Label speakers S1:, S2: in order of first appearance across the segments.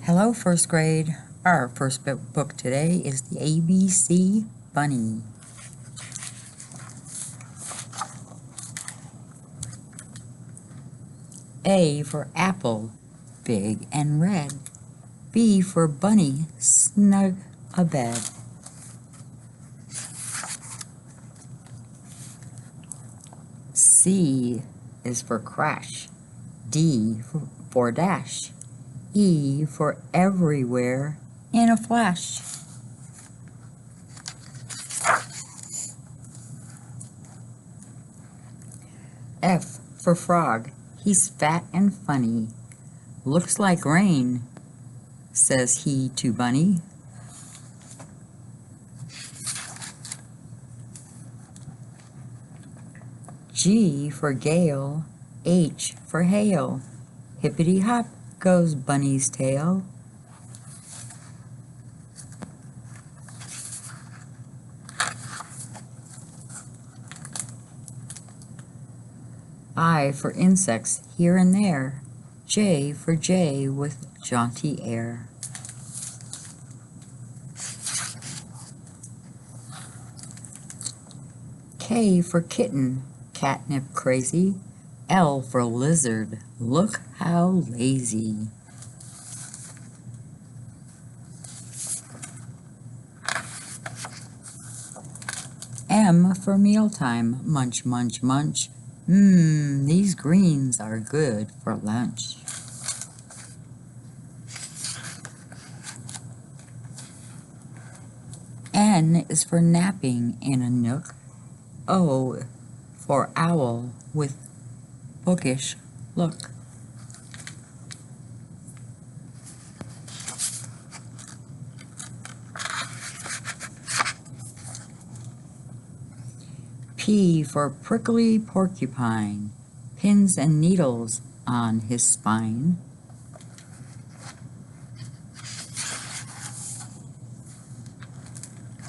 S1: Hello, first grade. Our first book today is the ABC Bunny. A for apple, big and red. B for bunny, snug abed. C is for crash. D for dash. E for everywhere in a flash. F for frog. He's fat and funny. Looks like rain, says he to Bunny. G for gale. H for hail. Hippity hop goes Bunny's tail. I for insects here and there. J for jay with jaunty air. K for kitten, catnip crazy. L for lizard, look how lazy. M for mealtime, munch, munch, munch. These greens are good for lunch. N is for napping in a nook. O for owl with bookish look. P for prickly porcupine, pins and needles on his spine.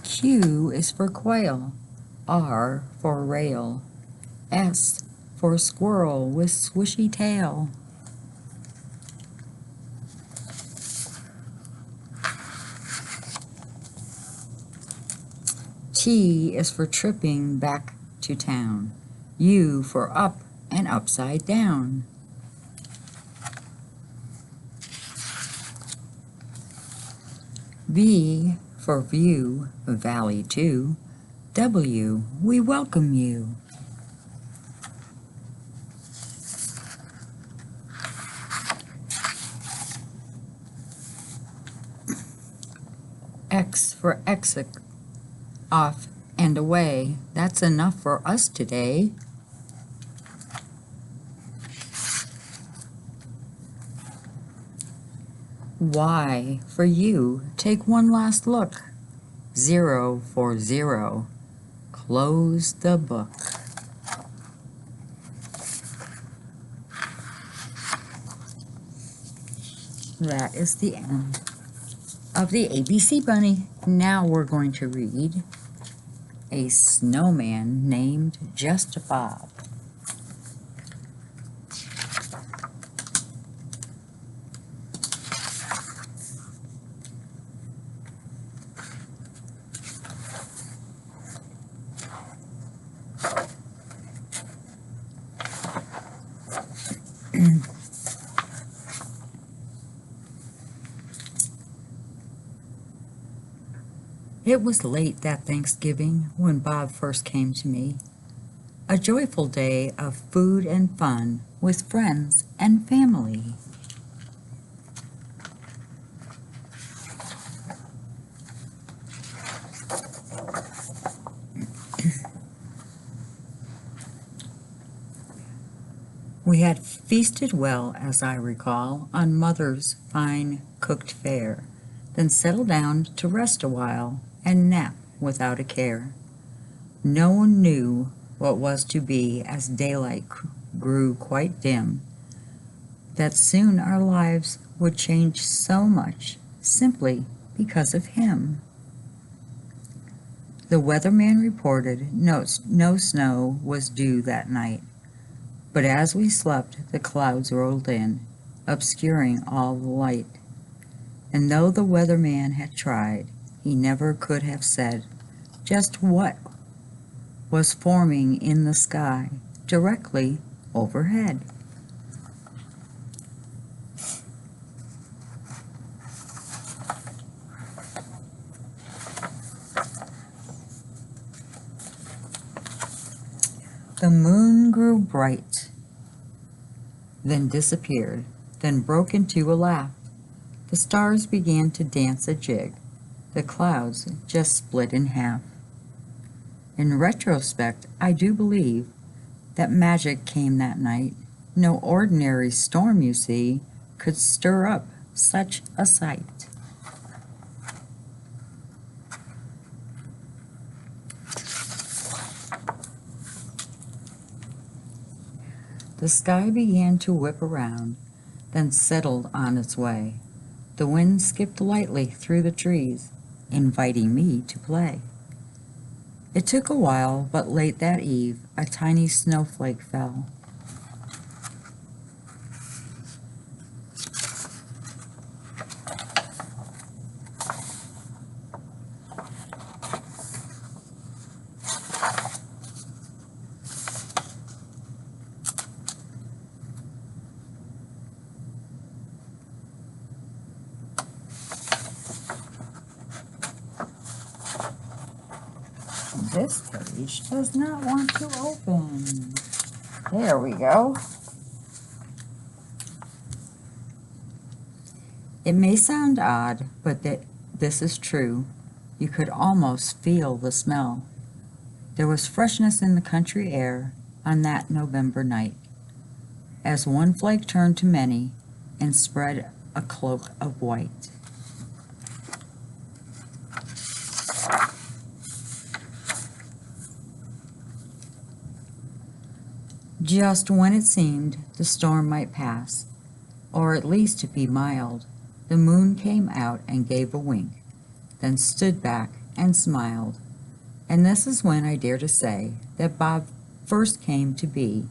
S1: Q is for quail, R for rail, S for squirrel with swishy tail. T is for tripping back to town, U for up and upside down. V for view, valley too. W, we welcome you. X for exit, off and away. That's enough for us today. Y for you, take one last look. 0 for zero, close the book. That is the end of the ABC Bunny. Now we're going to read A Snowman Named Just Bob. It was late that Thanksgiving when Bob first came to me. A joyful day of food and fun with friends and family. We had feasted well, as I recall, on Mother's fine cooked fare, then settled down to rest a while and nap without a care. No one knew what was to be as daylight grew quite dim, that soon our lives would change so much simply because of him. The weatherman reported no snow was due that night, but as we slept the clouds rolled in, obscuring all the light. And though the weatherman had tried, he never could have said just what was forming in the sky directly overhead. The moon grew bright, then disappeared, then broke into a laugh. The stars began to dance a jig. The clouds just split in half. In retrospect, I do believe that magic came that night. No ordinary storm, you see, could stir up such a sight. The sky began to whip around, then settled on its way. The wind skipped lightly through the trees, inviting me to play. It took a while, but late that eve, a tiny snowflake fell. This page does not want to open. There we go. It may sound odd, but this is true. You could almost feel the smell. There was freshness in the country air on that November night, as one flake turned to many and spread a cloak of white. Just when it seemed the storm might pass, or at least to be mild, the moon came out and gave a wink, then stood back and smiled. And this is when I dare to say that Bob first came to be,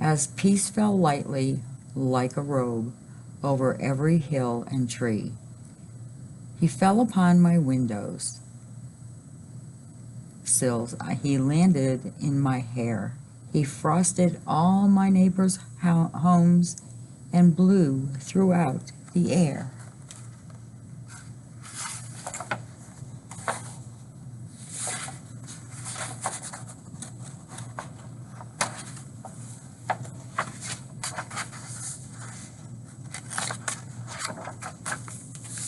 S1: as peace fell lightly like a robe over every hill and tree. He fell upon my windows sills, he landed in my hair. He frosted all my neighbors' homes and blew throughout the air.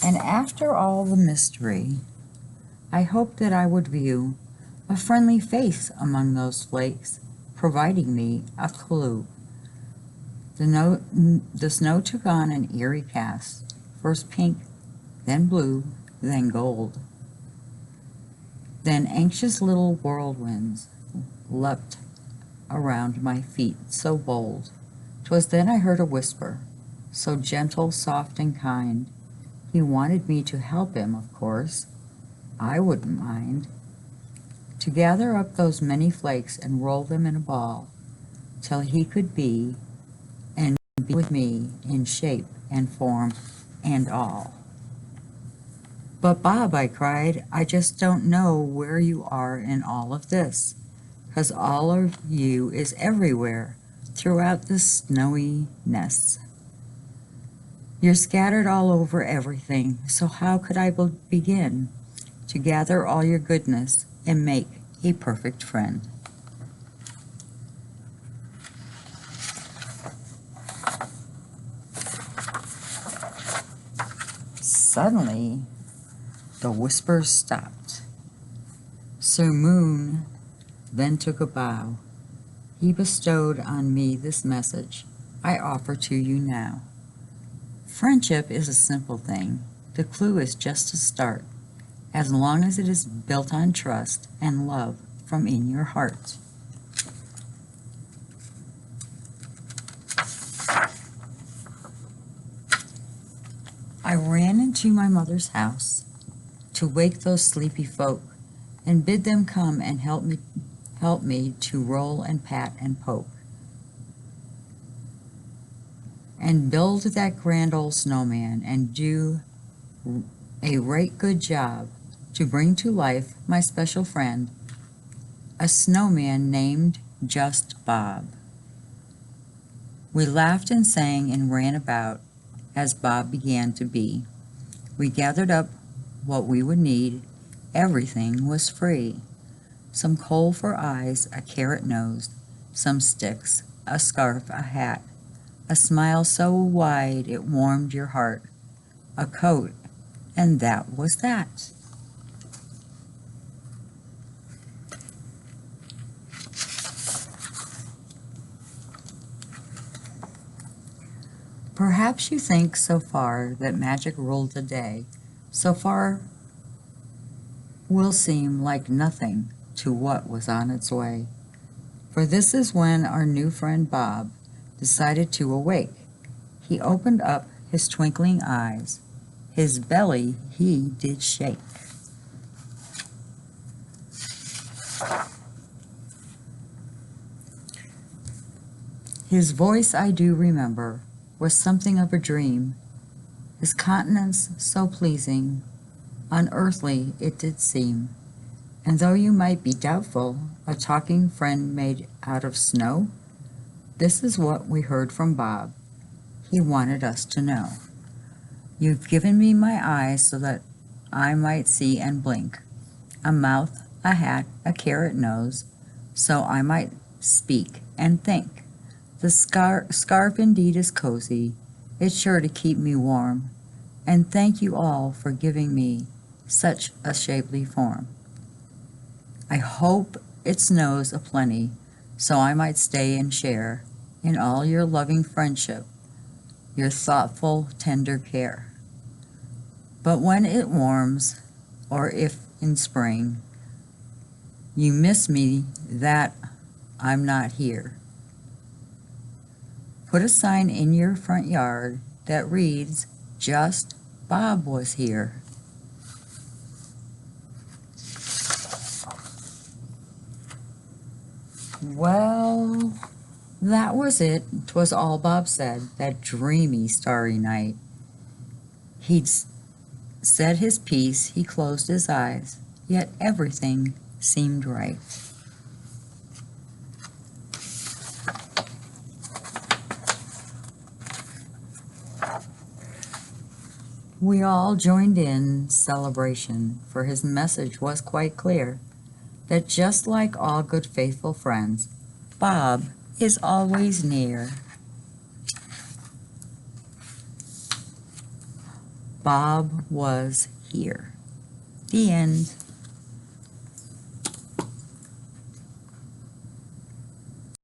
S1: And after all the mystery, I hoped that I would view a friendly face among those flakes, providing me a clue. The snow took on an eerie cast, first pink, then blue, then gold. Then anxious little whirlwinds leapt around my feet so bold. 'Twas then I heard a whisper, so gentle, soft, and kind. He wanted me to help him, of course. I wouldn't mind. To gather up those many flakes and roll them in a ball, till he could be and be with me in shape and form and all. But Bob, I cried, I just don't know where you are in all of this, 'cause all of you is everywhere throughout this snowy nest. You're scattered all over everything, so how could I begin to gather all your goodness and make a perfect friend? Suddenly, the whispers stopped. Sir Moon then took a bow. He bestowed on me this message I offer to you now. Friendship is a simple thing. The clue is just to start, as long as it is built on trust and love from in your heart. I ran into my mother's house to wake those sleepy folk and bid them come and help me to roll and pat and poke. and build that grand old snowman and do a right good job to bring to life my special friend, a snowman named just Bob. We laughed and sang and ran about as Bob began to be. We gathered up what we would need. Everything was free. Some coal for eyes, a carrot nose, some sticks, a scarf, a hat, a smile so wide it warmed your heart, a coat, and that was that. Perhaps you think so far that magic ruled the day. So far will seem like nothing to what was on its way. For this is when our new friend Bob decided to awake. He opened up his twinkling eyes. His belly he did shake. His voice I do remember was something of a dream. His countenance so pleasing, unearthly it did seem. And though you might be doubtful, a talking friend made out of snow, this is what we heard from Bob. He wanted us to know. You've given me my eyes so that I might see and blink, a mouth, a hat, a carrot nose, so I might speak and think. The scarf indeed is cozy, it's sure to keep me warm, and thank you all for giving me such a shapely form. I hope it snows aplenty, so I might stay and share in all your loving friendship, your thoughtful, tender care. But when it warms, or if in spring, you miss me that I'm not here, put a sign in your front yard that reads, "Just Bob was here." Well, that was it. 'Twas all Bob said that dreamy, starry night. He'd said his piece, he closed his eyes, yet everything seemed right. We all joined in celebration, for his message was quite clear, that just like all good faithful friends, Bob is always near. Bob was here. The end.